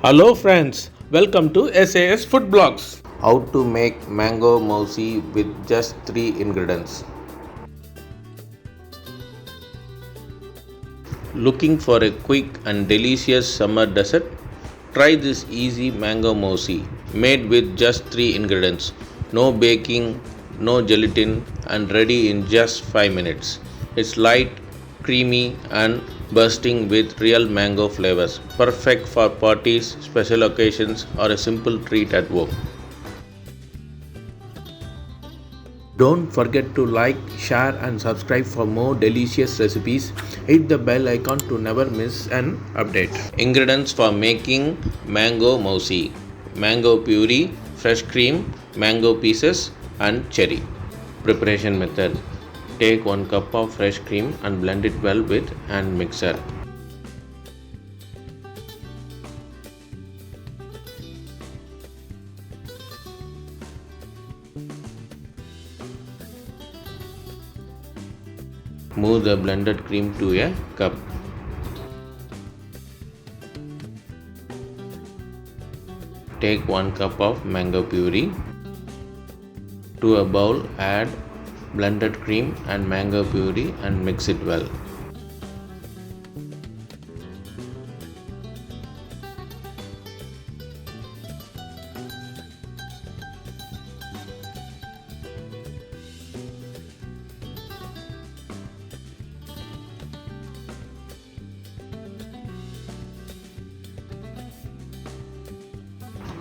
Hello friends, welcome to SAS Food Blogs. How to make mango mousse with just 3 ingredients. Looking for a quick and delicious summer dessert? Try this easy mango mousse made with just 3 ingredients. No baking, no gelatin, and ready in just 5 minutes. It's light, creamy, and bursting with real mango flavors. Perfect for parties, special occasions, or a simple treat at home. Don't forget to like, share, and subscribe for more delicious recipes. Hit the bell icon to never miss an update. Ingredients for making mango mousse: mango puree, fresh cream, mango pieces, and cherry. Preparation method: take 1 cup of fresh cream and blend it well with hand mixer. Move the blended cream to a cup. Take 1 cup of mango puree. To a bowl, add blended cream and mango puree and mix it well.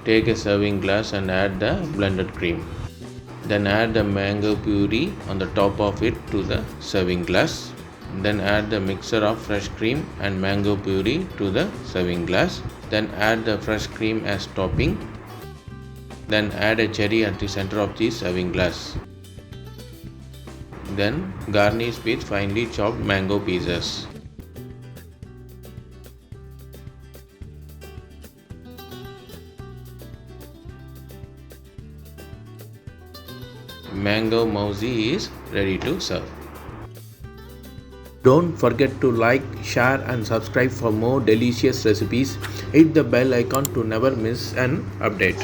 Take a serving glass and add the blended cream. Then add the mango puree on the top of it to the serving glass. Then add the mixture of fresh cream and mango puree to the serving glass. Then add the fresh cream as topping. Then add a cherry at the center of the serving glass. Then garnish with finely chopped mango pieces. Mango mousse is ready to serve. Don't forget to like, share, and subscribe for more delicious recipes. Hit the bell icon to never miss an update.